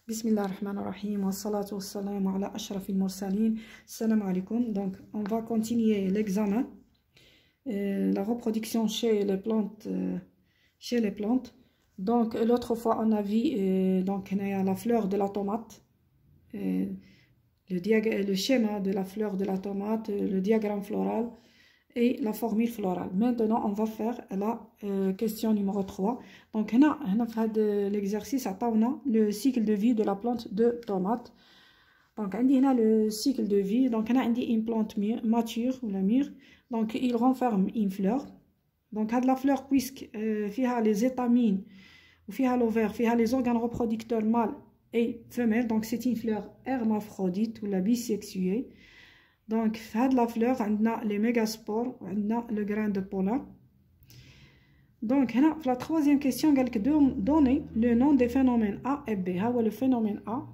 Bismillah ar-Rahman ar-Rahim wa salatu wa salam ala ashraf al-mursalin. Salam alaikum. Donc, on va continuer l'examen. La reproduction chez les plantes. Donc, l'autre fois, on a vu donc, la fleur de la tomate. Le schéma de la fleur de la tomate, le diagramme floral et la formule florale. Maintenant, on va faire la question numéro 3. Donc, on a fait l'exercice à le cycle de vie de la plante de tomate. Donc, on a le cycle de vie. Donc, on a une plante mature ou la mûre. Donc, il renferme une fleur. Donc, la fleur, puisque a les étamines, l'ovaire, les organes reproducteurs mâles et femelles. Donc, c'est une fleur hermaphrodite ou la bisexuée. Donc, la fleur, on a les mégaspores, on a le grain de pollen. Donc, la troisième question, donner le nom des phénomènes A et B. Voilà le phénomène A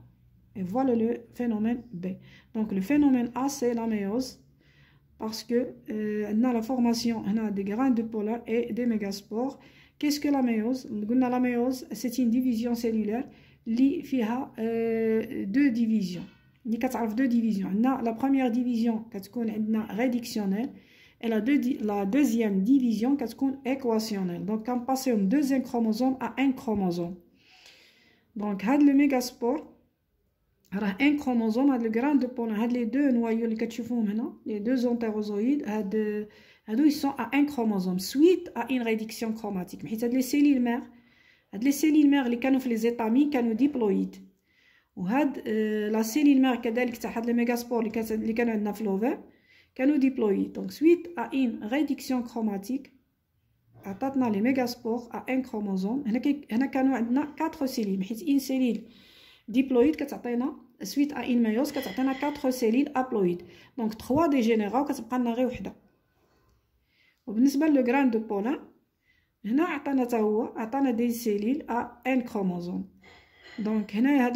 et voilà le phénomène B. Donc, le phénomène A, c'est la méiose. Parce que on a la formation, on a des grains de pollen et des mégaspores. Qu'est-ce que la méiose? La méiose, c'est une division cellulaire qui a deux divisions. Il y a deux divisions. La première division qui est réductionnelle et la deuxième division qui est équationnelle. Donc, on passe du deuxième chromosome à un chromosome. Donc, le mégaspore, un chromosome, le grain de pollen, les deux noyaux les deux entérozoïdes, ils sont à un chromosome suite à une réduction chromatique. Mais les cellules mères, les étamines, les diploïdes. la cellule mère كذلك تاع هاد الميغاسبور اللي كانوا عندنا في الأوفير كانوا ديبلويد. Donc suite à une réduction chromatique عطاتنا les mégaspores à un chromosome. هنا كانوا عندنا 4 cellules حيت une cellule diploïde كتعطينا suite à une méiose كتعطينا 4 cellules haploïdes. Donc 3 ديجينيراو كتبقى لنا غير وحده. وبالنسبه لو غران دو بولان هنا عطانا حتى هو عطانا دي سيلول à un chromosome. دونك هنايا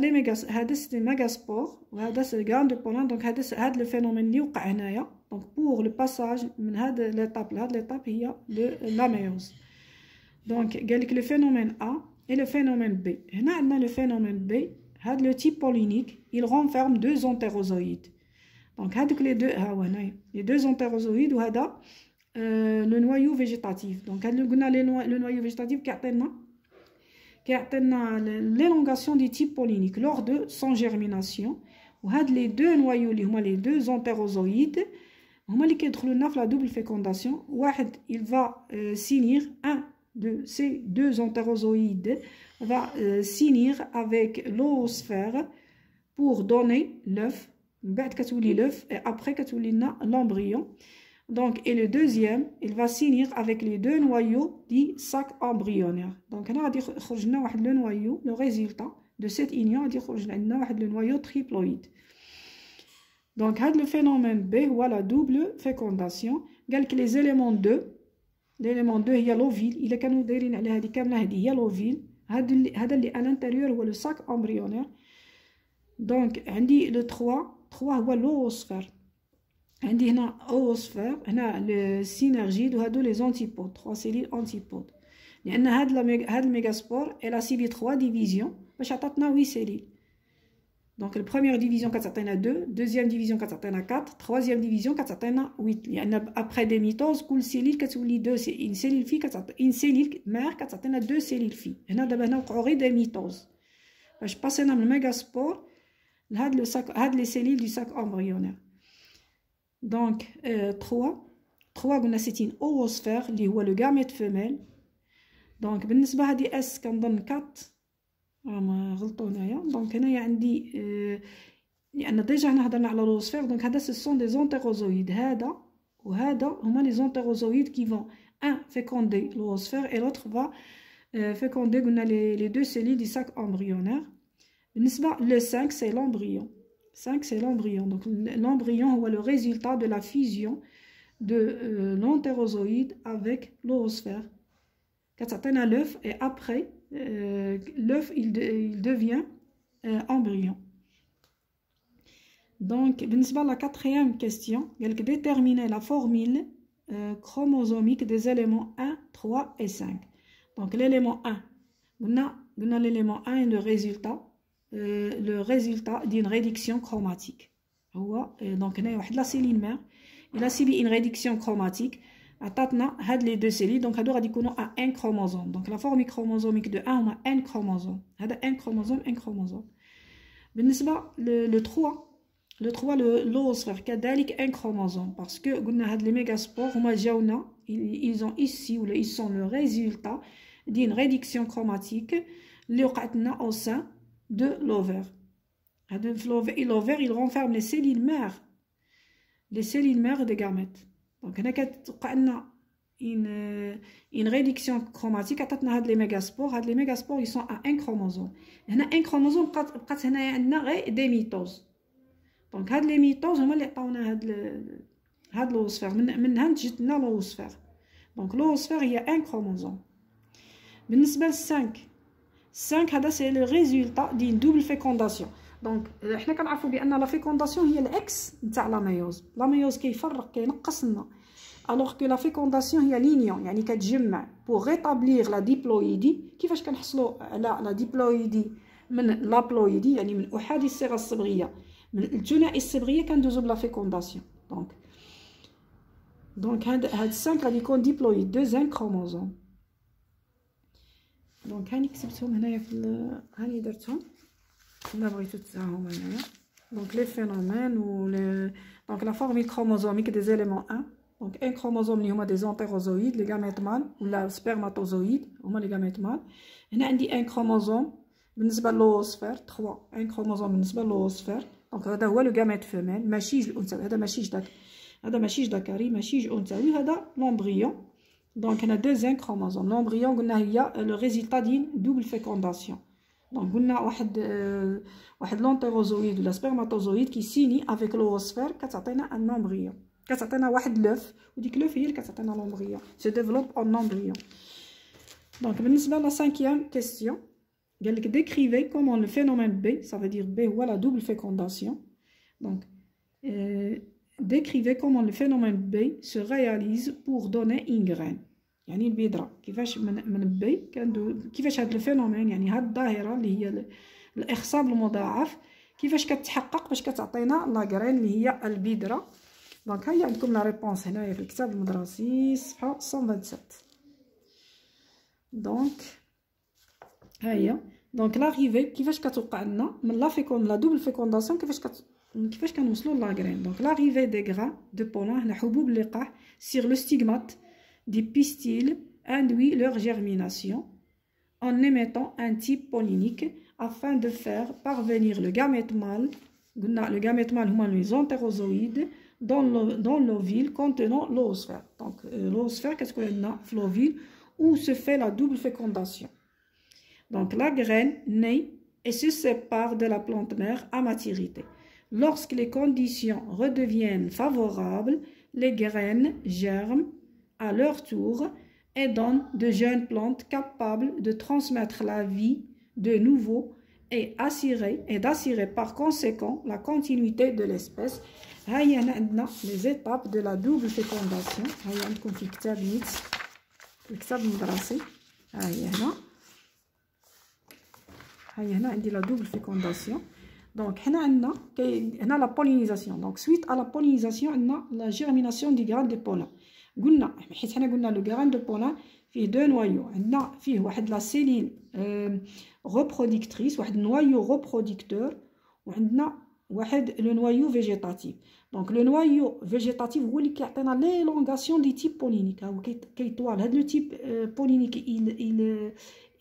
هذا سي ميغاسبور وهذا سي غران دو بولان. دونك هذا لو فينومين اللي وقع هنايا. دونك بور لو باساج من هذا ليطاب لهاد ليطاب هي لا ميوز. دونك قالك لو فينومين ا et le phénomène B. هنا عندنا le phénomène B. هذا le type pollinique il renferme deux entérozoïdes. Donc هذوك les deux ها هو هنايا les deux entérozoïdes وهذا le noyau végétatif. Donc هذا قلنا le noyau végétatif كيعطينا l'élongation du type pollinique lors de son germination. وهاد les deux noyaux اللي هما les deux entérozoïdes هما اللي كيدخلوا لنا في la double fécondation. واحد il va s'unir un de ces deux entérozoïdes va s'unir avec l'oosphère pour donner l'œuf. بعد كتولي l'œuf et après كتولي لنا l'embryon. Donc, et le deuxième, il va s'unir avec les deux noyaux du sac embryonnaire. Donc, on a dit le noyau, le résultat de cette union, on a dit le noyau triploïde. Donc, le phénomène B, voilà, double fécondation. Les éléments 2, l'élément 2, il y a l'ovule, il y a l'ovule, à l'intérieur, il y a le sac embryonnaire. Donc, on dit le 3, il l'oosphère. عندي هنا اوسفير هنا السينرجيد وهادو لي زونتيبود 3 سيلول انتيبود لان هاد الميغاسبور الا سيبي 3 ديفيزيون باش عطاتنا 8 سيلول. دونك البروميير ديفيزيون كتعطينا 2 دوزيام ديفيزيون كتعطينا 4 تروازيام ديفيزيون كتعطينا 8 لان ابري دي ميتوز كل سيلول كتولي 2 سي ان سيلول في كتعطي ان سيلول مير كتعطينا 2 سيلول في. هنا دابا هنا وقعوا غير دي ميتوز باش باسينا من الميغاسبور لهاد لو ساك هاد لي سيلول دو ساك امبريونير. Donc, 3 c'est une oosphère اللي هو le gamète femelle. Donc بالنسبة هذه S كنظن 4 ما غلطوا هنايا. دونك هنايا عندي لأن ديجا هنا هضرنا على l'oosphère. دونك هذا ce sont des entérozoïdes. هذا وهذا هما les entérozoïdes qui vont un féconder l'oosphère et l'autre va féconder قلنا les deux cellules du sac embryonnaire. بالنسبة le 5 c'est l'embryon. 5 c'est l'embryon. Donc l'embryon est le résultat de la fusion de l'entérozoïde avec l'oosphère. Quand on a l'œuf et après l'œuf il devient embryon. Donc la quatrième question, déterminer la formule chromosomique des éléments 1, 3 et 5. Donc l'élément 1, on a l'élément 1 est le résultat le résultat d'une réduction chromatique. Donc, il y a la cellule mère, il a subi une réduction chromatique. عطاتنا هاد لي دو سيلي دونك هادو غادي يكونوا ان كروموزوم دونك لا فورمي كروموزوميك دو 1 هما ان كروموزوم هذا ان كروموزوم بالنسبه لو 3 لوسفير كذلك ان كروموزوم باسكو قلنا هاد لي ميغا سبور هما جاونا ils ont ici ou ils sont le résultat d'une réduction chromatique اللي وقعت لنا au sein de l'ovaire. هاد l'ovaire il renferme les cellules mères des gamètes. Donc, هنا كتوقع لنا une réduction chromatique عطاتنا هاد لي ميغاسبور. هاد لي ميغاسبور ils sont à un chromosome. هنا un chromosome بقات هنايا عندنا غير دي ميتوز. دونك هاد لي ميتوز هما اللي عطاونا هاد لوسفير منها نتجت لنا لوسفير. دونك لوسفير هي ان كروموزوم. بالنسبه ل 5 هذا سي لو ريزولتا دين دوبل فيكونداسيون. دونك حنا كنعرفوا بان لا فيكونداسيون هي الاكس نتاع لا ميوز كيفرق كينقص لنا الوغ كو لا فيكونداسيون هي لينيون يعني كتجمع بور ريتابليغ لا ديبلويدي. كيفاش كنحصلوا على لا ديبلويدي من لابلويدي يعني من احادي الصيغه الصبغيه من الثنائي الصبغيه كندوزو بلا فيكونداسيون. دونك هاد 5 غادي يكون ديبلويد دوزيام كروموزوم. دونك هاني كتبتهم هنايا هاني درتهم لا بغيتو تساهم هنايا. دونك لي فينومين و دونك لا فورميل كروموزوميك دي زيليمون 1. دونك ان كروموزوم اللي هما دي زونتيروزويد لي غاميت مال ولا سبرماتوزويد هما لي غاميت مال. هنا عندي ان كروموزوم بالنسبه للوسفير 3 ان كروموزوم بالنسبه للوسفير. دونك هذا هو لو غاميت فيميل ماشيج الانثوي. هذا ماشيج ذكري ماشيج انثوي هذا لومبريون. دونك هنا دوزيام كروموزوم. لومبريون قلنا هي لو ريزولتا دين دوبل فيكونداسيون. دونك قلنا واحد لونتيروزويد ولا سبرماتوزويد كي سيني افيك لوسفير كتعطينا ان امبريون كتعطينا واحد لوف وديك لوف هي اللي كتعطينا لومبريون سو ديفلوب اون امبريون. دونك بالنسبه لا 5e كيستيون قال لك ديكريفي كومون لو فينومين بي ça veut dire بي هو لا دوبل فيكونداسيون. دونك décrivez comment le phénomène B se réalise pour donner une graine. يعني البذرة كيفاش من B كيفاش هذا الفينومين يعني هاد الظاهرة اللي هي الإخصاب المضاعف كيفاش كتحقق باش كتعطينا لا غرين اللي هي البذرة. دونك هيا عندكم لا ريبونس هنايا في الكتاب المدرسي صفحة 127. دونك هيا دونك لاريفي كيفاش كتوقع لنا من لا دوبل فيكونداسيون كيفاش كنوصلوا لا غرين. دونك لاريفي دي غران دو بولان هنا حبوب اللقاح سير لو ستيغمات دي بيستيل induit leur germination en émettant un type pollinique afin de faire parvenir le gamète mâle. Le gamète mâle هما les entérozoïdes dans l'ovule contenant l'oosphère. Donc l'oosphère qu'est-ce qu'on a في l'ovule où se fait la double fécondation. Donc la graine naît et se sépare de la plante mère à maturité. Lorsque les conditions redeviennent favorables, les graines germent à leur tour et donnent de jeunes plantes capables de transmettre la vie de nouveau et d'assurer par conséquent la continuité de l'espèce. هيا عندنا les étapes de la double fécondation. هيا عندكم في كتاب نيت الكتاب المدرسي. هيا هنا عندي la double fécondation. Donc هنا عندنا هنا la pollinisation. Donc suite à la pollinisation عندنا la germination du grain de pollen. قلنا حيت حنا قلنا لو غران دو بولان فيه دو نوايو. عندنا فيه واحد لا سيلين ريبرودكتريس واحد نوايو ريبرودكتور وعندنا واحد لو نوايو فيجيتاتيف. دونك لو نوايو فيجيتاتيف هو اللي كيعطينا ليلونغاسيون دي تيب بولينيك. هو كيطوال هاد لو تيب بولينيك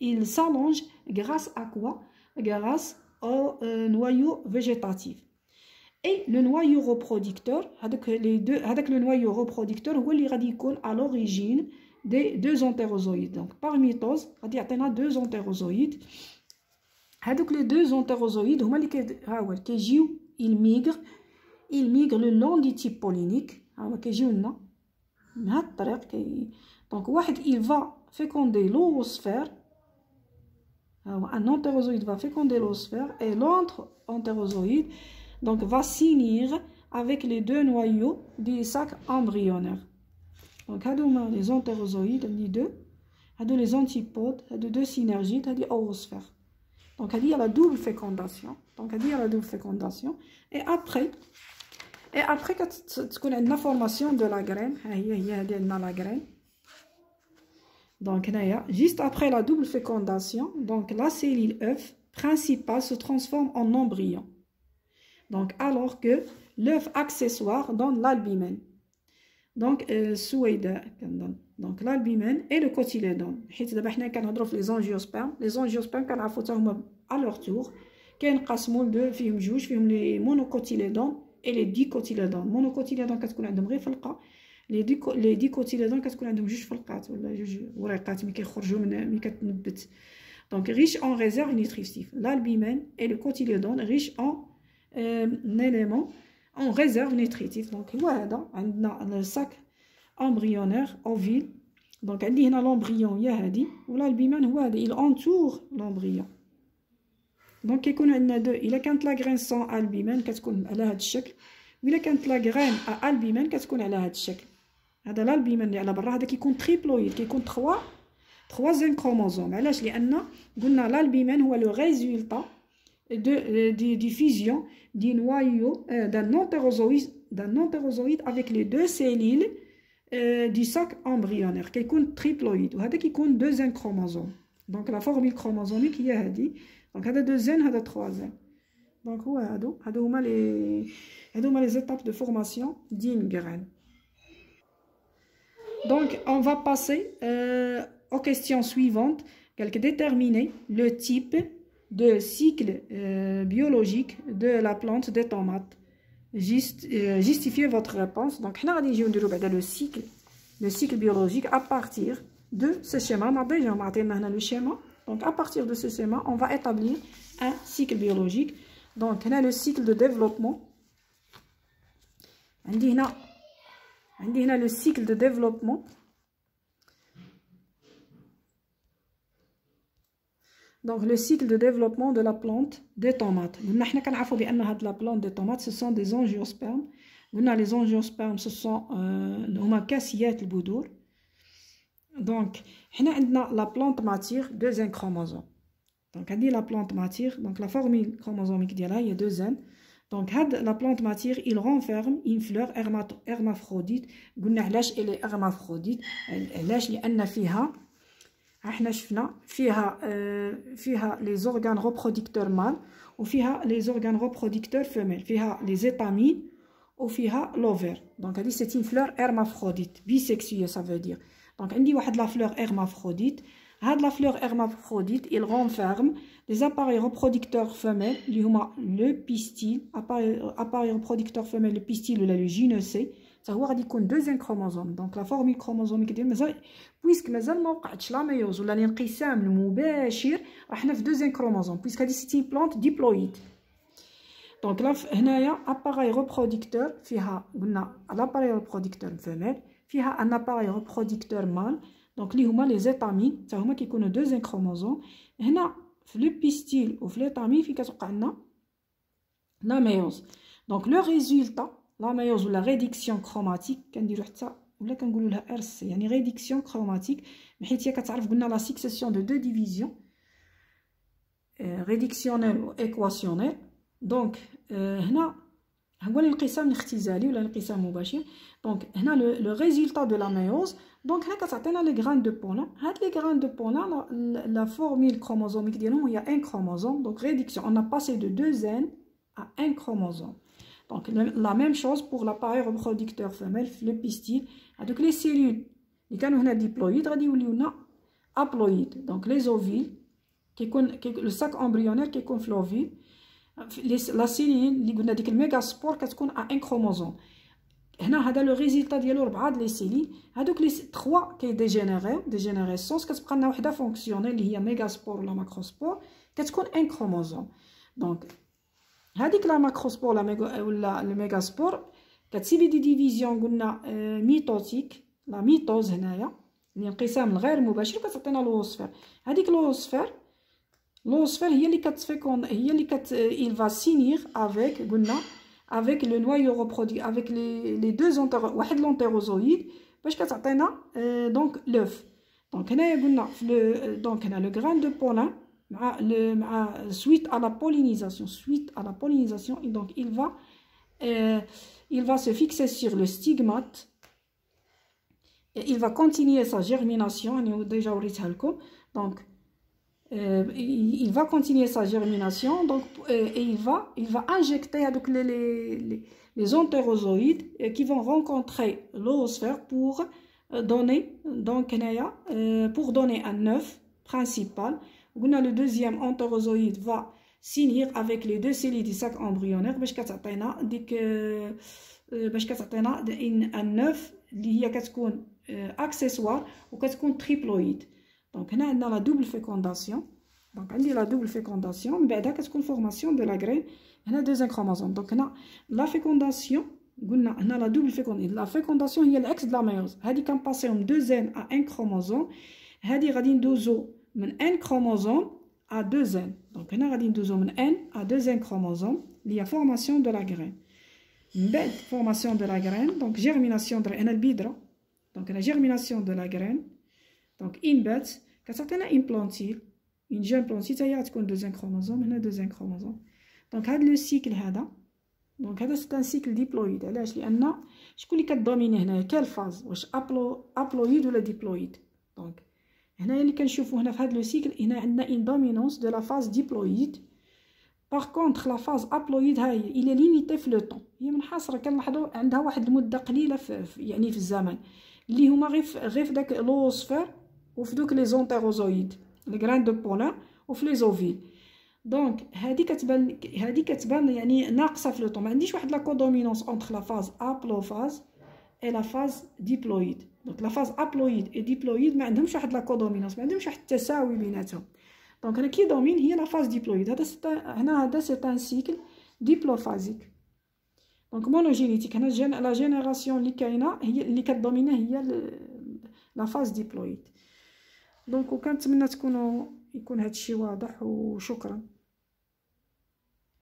il s'allonge grâce à quoi? Grâce au noyau végétatif. Et le noyau reproducteur, avec le noyau reproducteur, هو اللي غادي يكون à l'origine des deux entérozoïdes. Donc par mitose غادي يعطينا deux entérozoïdes. هذوك les deux entérozoïdes هما اللي كيجيو ils migrent le long du type pollinique. هما كيجيو لنا من هاد الطريق donc واحد il va féconder l'oosphère. Un entérozoïde va féconder l'oosphère et l'autre entérozoïde donc va s'unir avec les deux noyaux du sac embryonnaire. Donc les entérozoïdes les deux les antipodes les deux synergites les oosphères. Donc il y a la double fécondation. Donc il y a la double fécondation. Et après quand tu connais la formation de la graine, il y a la graine. Donc juste après la double fécondation, donc la cellule œuf principale se transforme en embryon. Donc alors que l'œuf accessoire donne l'albumène. Donc donc l'albumène et le cotylédone. حيت دابا حنا كنهضروا في les angiospermes كنعرفوا حتى هما à leur tour كينقسموا لدو فيهم جوج فيهم لي مونوكوتيليدون et les dicotylédones. مونوكوتيليدون كتكون عندهم غير فلقه لي ديكوتيليدون كتكون عندهم جوج فلقات ولا جوج وريقات ملي كيخرجوا ملي كتنبت. Donc riche en réserve nutritive. L'albumène et le cotylédone riche en éléments en réserve nutritive. Donc voilà, on a le sac embryonnaire ovule. Donc on a l'embryon yahadi ou l'albumène il entoure l'embryon. Donc il y a deux. Il a quand la graine sans albumène كتكون على هذا الشكل. وإلا كانت لا graine à albumène كتكون على هذا الشكل. هذا الالبومين اللي على برا هذا كيكون تريبلويد كيكون 3 كروموزوم. علاش؟ لان قلنا l'albumène هو لو ريزولتا de fusion du noyau d'un entérozoïde avec les deux cellules du sac embryonnaire كيكون triploïde وهذا كيكون 2 chromosome. Donc la formule chromosomique هي هذه. Donc هذا 2 هذا 3. Donc هادو هما les étapes de formation d'une graine. Donc on va passer aux questions suivantes. Déterminer le type de cycle biologique de la plante des tomates. Justifiez votre réponse. Donc, on va dire le cycle biologique à partir de ce schéma. On a déjà montré le schéma. Donc, à partir de ce schéma, on va établir un cycle biologique. Donc, on a le cycle de développement. On a le cycle de développement. Donc, le cycle de développement de la plante des tomates. Nous savons que la plante des tomates, ce sont des angiospermes. Les angiospermes, ce sont des cassiettes de boudour. Donc, nous avons la plante matière, 2 chromosomes. Donc, on dit la plante matière, donc la formule chromosomique, il y a 2 N. Donc, la plante matière, il renferme une fleur hermaphrodite. Nous avons dit qu'elle est hermaphrodite. احنا شفنا فيها les organes reproducteurs mâles وفيها les organes reproducteurs femelles فيها les étamines وفيها l'ovaire. Donc هذه c'est une fleur hermaphrodite bisexuée ça veut dire. Donc عندي واحد la fleur hermaphrodite. هاد la fleur hermaphrodite il renferme les appareils reproducteurs femelles اللي هما le pistil appareil reproducteur femelle le pistil ولا le gynécée. هو غادي يكون 2 كروموزوم. دونك لا فورمول كروموزوميك ديال مازال بويسك مازال ما وقعتش لا ميوز ولا الانقسام المباشر راه حنا في 2 كروموزوم بويسك هادي سيتي بلانت ديبلويد. دونك هنايا اباري ريبرودكتور فيها قلنا لاباري ريبرودكتور فيميل فيها ان اباري ريبرودكتور مال دونك اللي هما لي زيتامين حتى هما كيكونوا 2 كروموزوم. هنا في لو بيستيل وفي ليتامين فين كتوقع لنا لا ميوز. دونك لو ريزولتا la méiose ou la réduction chromatique كنديرو حتى ولا كنقولوا لها RC يعني réduction chromatique حيت هي كتعرف قلنا la succession de 2 divisions réductionnelle و équationnelle. دونك هنا هو الانقسام الاختزالي ولا الانقسام المباشر. دونك هنا لو ريزولتا دو لا ميوز. دونك هنا كتعطينا لي غران دو بولان. هاد لي غران دو بولان لا فورمول كروموزوميك ديالهم هي 1 chromosome. دونك réduction on a passé de 2 N à 1 chromosome. Donc la même chose pour l'appareil reproducteur femelle, le pistil. Donc les cellules qui sont diploïdes, sont haploïdes. Donc les ovules, le sac embryonnaire qui est l'ovule, la cellule qui est le mégaspore qui est à 1 chromosome. هذا le résultat ديالو 4 les cellules. هذوك les 3 qui dégénérescence كتبقى لنا وحده فونكسيونيل اللي هي ميغاسبور ولا ماكروسبور كتكون 1 chromosome. Donc هذيك لا ماكروسبور ولا الميغاسبور كتسيبي دي ديفيزيون قلنا ميتوتيك لا ميتوز هنايا الانقسام الغير مباشر كتعطينا لوسفير. هذيك لوسفير هي اللي كتفيكون هي اللي il va s'unir avec قلنا avec le noyau reproduit avec les 2 واحد l'entérozoïde باش كتعطينا donc l'œuf. Donc هنايا قلنا دونك هنا لو غران دو بولان suite à la pollinisation, et donc il va se fixer sur le stigmate et il va continuer sa germination. Déjà donc il va continuer sa germination, donc et il va injecter avec les entérozoïdes qui vont rencontrer l'oosphère pour donner un œuf principal. Le deuxième entérozoïde va s'unir avec les deux cellules du sac embryonnaire باش كتعطينا un œuf اللي هي كتكون accessoire وكتكون triploïde. Donc هنا عندنا la double fécondation. Donc عندي la double fécondation من بعدها كتكون formation de la graine. هنا deuxième chromosome. Donc هنا la fécondation قلنا هنا la double fécondation. La fécondation هي الاكس de la méiose. هذه كنباسيو من 2 n à 1 chromosome. هذه غادي ندوزو من n chromosome à 2 n. Donc هنا غادي ندوزو من n à 2 n chromosome اللي هي formation de la graine. من بعد formation de la graine, donc germination de هنا البيدرة. Donc la germination de la graine. Donc in بعد كتعطينا une plantule, une jeune plantule هي غتكون 2 chromosome. هنا 2 chromosome. Donc هذا لو سيكل هذا. دونك هذا سي ان سيكل ديبلويد. علاش؟ لان شكون اللي كدوميني هنايا كالفاز، واش ابلويد ولا ديبلويد. دونك هنايا اللي كنشوفوا هنا في هذا لو سيكل هنا عندنا ان دومينونس دو لا فاز ديبلويد. باغ كونطخ لا فاز ابلويد ها هي الى ليميتي في لو طون، هي منحصره كنلاحظوا عندها واحد المده قليله يعني في الزمن اللي هما غير في داك لوسفير وفي دوك لي زونتيروزويد لي غران دو بولين وفي لي زوفيل. دونك هذه كتبان يعني ناقصه في لو طون، ما عنديش واحد لا كودومينونس اونتر لا فاز ابلوفاز اي لا فاز ديبلويد. دونك لا فاز ابلويد اي ديبلويد ما عندهمش واحد لا كودومينونس، ما عندهمش واحد التساوي بيناتهم. دونك هنا كي دومين هي لا فاز ديبلويد. هذا سي ان سيكل ديبلوفازيك. دونك مونوجينيتيك هنا لا جينيراسيون اللي كاينه هي اللي كدومينا هي لا فاز ديبلويد. دونك وكنتمنى يكون هذا الشيء واضح، وشكرا.